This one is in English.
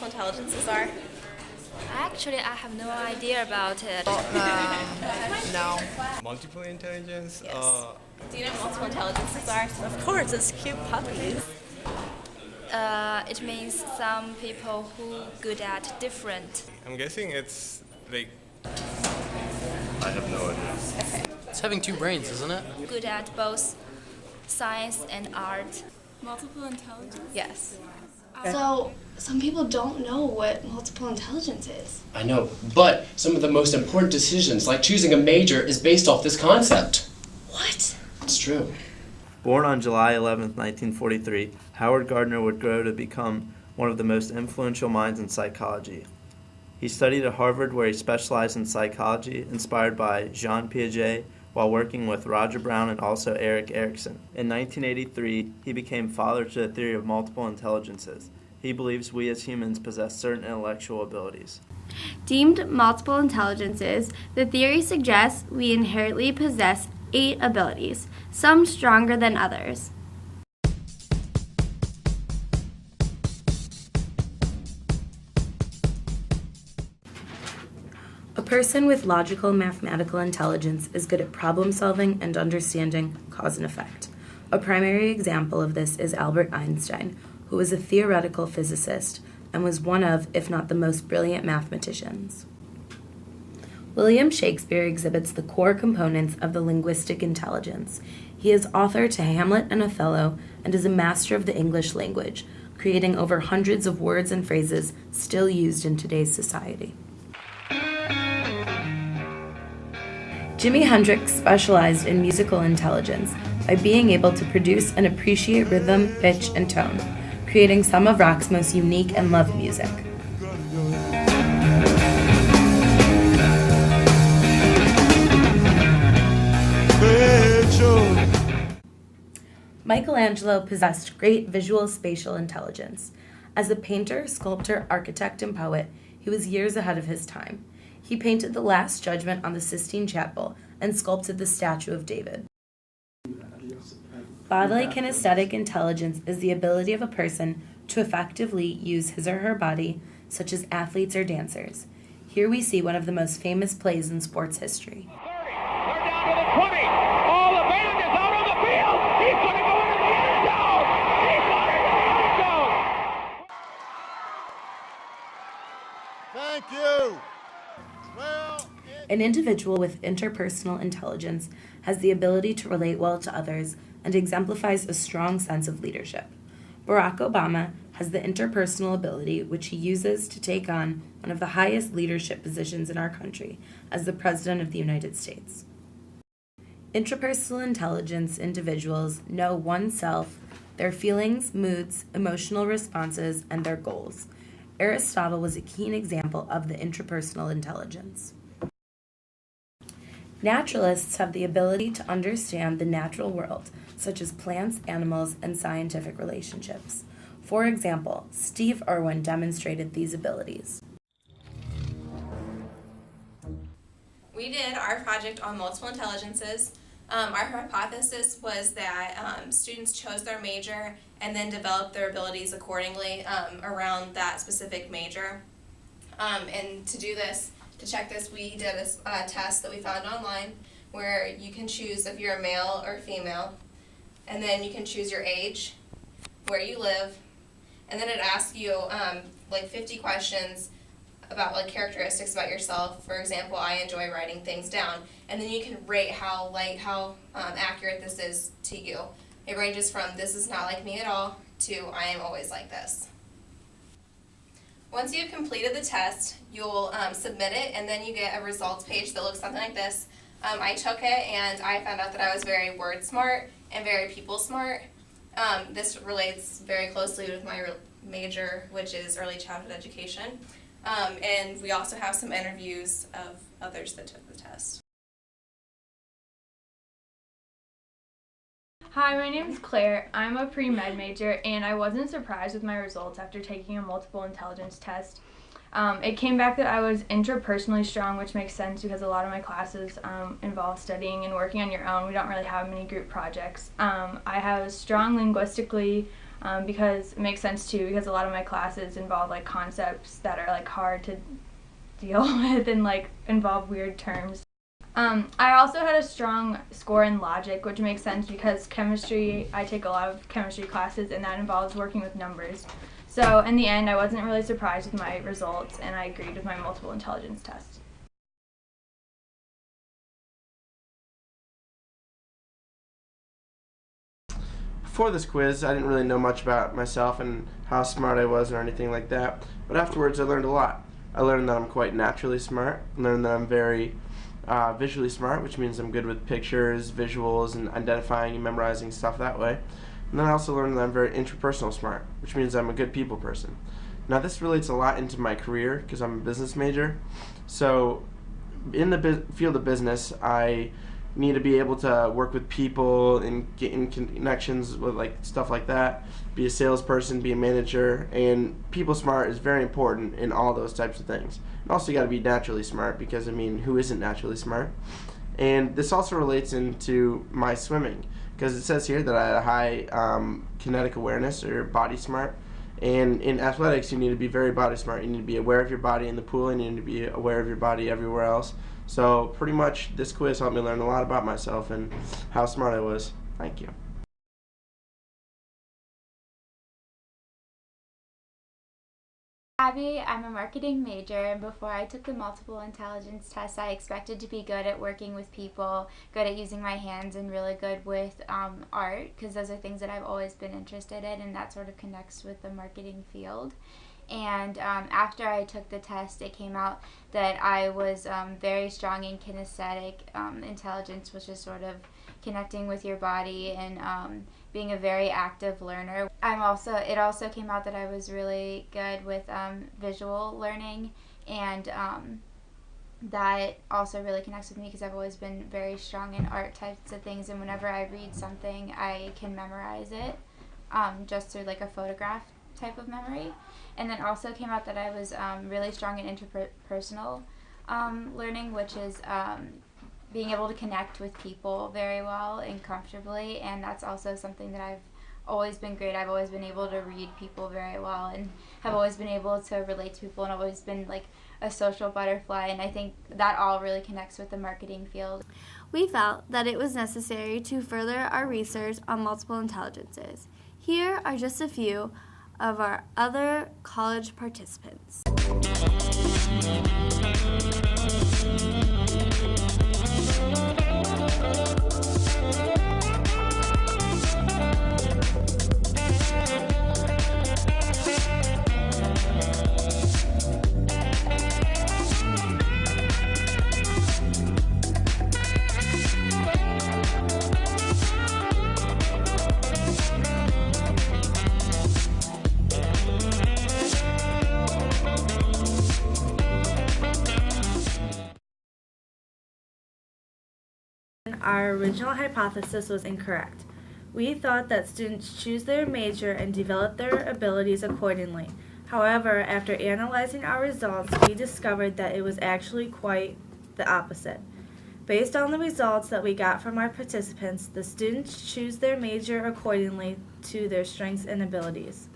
multiple intelligences are? Actually, I have no idea about it. No. Multiple intelligence? Yes. Do you know what multiple intelligences are? Of course, it's cute puppies. It means some people who good at different. I'm guessing it's like I have no idea. It's having two brains, isn't it? Good at both science and art. Multiple intelligence? Yes. So, some people don't know what multiple intelligence is. I know, but some of the most important decisions, like choosing a major, is based off this concept. What? It's true. Born on July 11, 1943, Howard Gardner would grow to become one of the most influential minds in psychology. He studied at Harvard, where he specialized in psychology, inspired by Jean Piaget, while working with Roger Brown and also Erik Erikson. In 1983, he became father to the theory of multiple intelligences. He believes we as humans possess certain intellectual abilities. Deemed multiple intelligences, the theory suggests we inherently possess 8 abilities, some stronger than others. A person with logical mathematical intelligence is good at problem solving and understanding cause and effect. A primary example of this is Albert Einstein, who was a theoretical physicist and was one of, if not the most brilliant mathematicians. William Shakespeare exhibits the core components of the linguistic intelligence. He is author to Hamlet and Othello and is a master of the English language, creating over hundreds of words and phrases still used in today's society. Jimi Hendrix specialized in musical intelligence by being able to produce and appreciate rhythm, pitch, and tone, creating some of rock's most unique and loved music. Michelangelo possessed great visual spatial intelligence. As a painter, sculptor, architect, and poet, he was years ahead of his time. He painted the Last Judgment on the Sistine Chapel and sculpted the statue of David. Bodily kinesthetic intelligence is the ability of a person to effectively use his or her body, such as athletes or dancers. Here we see one of the most famous plays in sports history. 30, they're down to the 20. Oh, the band is out on the field. He's going to go into the end zone. He's going into the end zone. Thank you. An individual with interpersonal intelligence has the ability to relate well to others and exemplifies a strong sense of leadership. Barack Obama has the interpersonal ability which he uses to take on one of the highest leadership positions in our country as the President of the United States. Intrapersonal intelligence individuals know oneself, their feelings, moods, emotional responses, and their goals. Aristotle was a keen example of the intrapersonal intelligence. Naturalists have the ability to understand the natural world, such as plants, animals, and scientific relationships. For example, Steve Irwin demonstrated these abilities. We did our project on multiple intelligences. Our hypothesis was that students chose their major and then developed their abilities accordingly around that specific major. And to do this, to check this, we did a test that we found online where you can choose if you're a male or female, and then you can choose your age, where you live, and then it asks you like 50 questions about like characteristics about yourself. For example, I enjoy writing things down, and then you can rate how accurate this is to you. It ranges from this is not like me at all to I am always like this. Once you've completed the test, you'll submit it, and then you get a results page that looks something like this. I took it and I found out that I was very word smart and very people smart. This relates very closely with my major, which is early childhood education. And we also have some interviews of others that took the test. Hi, my name is Claire. I'm a pre-med major, and I wasn't surprised with my results after taking a multiple intelligence test. It came back that I was interpersonally strong, which makes sense because a lot of my classes involve studying and working on your own. We don't really have many group projects. I have strong linguistically, because it makes sense too, because a lot of my classes involve like concepts that are like hard to deal with and like involve weird terms. I also had a strong score in logic, which makes sense because chemistry, I take a lot of chemistry classes and that involves working with numbers. So in the end, I wasn't really surprised with my results and I agreed with my multiple intelligence test. Before this quiz, I didn't really know much about myself and how smart I was or anything like that, but afterwards I learned a lot. I learned that I'm quite naturally smart. I learned that I'm very visually smart, which means I'm good with pictures, visuals, and identifying and memorizing stuff that way. And then I also learned that I'm very interpersonal smart, which means I'm a good people person. Now this relates a lot into my career because I'm a business major. So in the field of business, I need to be able to work with people and get in connections with like stuff like that, be a salesperson, be a manager, and people smart is very important in all those types of things. And also you got to be naturally smart because, I mean, who isn't naturally smart? And this also relates into my swimming because it says here that I had a high kinetic awareness or body smart. And in athletics, you need to be very body smart. You need to be aware of your body in the pool and you need to be aware of your body everywhere else. So pretty much this quiz helped me learn a lot about myself and how smart I was. Thank you. Abby, I'm a marketing major, and before I took the multiple intelligence test, I expected to be good at working with people, good at using my hands, and really good with art, because those are things that I've always been interested in, and that sort of connects with the marketing field. And after I took the test, it came out that I was very strong in kinesthetic intelligence, which is sort of connecting with your body and being a very active learner. It also came out that I was really good with visual learning, and that also really connects with me because I've always been very strong in art types of things, and whenever I read something, I can memorize it just through like a photograph type of memory. And then also came out that I was really strong in interpersonal learning, which is being able to connect with people very well and comfortably, and that's also something that I've always been great. I've always been able to read people very well and have always been able to relate to people and always been like a social butterfly, and I think that all really connects with the marketing field. We felt that it was necessary to further our research on multiple intelligences. Here are just a few of our other college participants. Our original hypothesis was incorrect. We thought that students choose their major and develop their abilities accordingly. However, after analyzing our results, we discovered that it was actually quite the opposite. Based on the results that we got from our participants, the students choose their major accordingly to their strengths and abilities.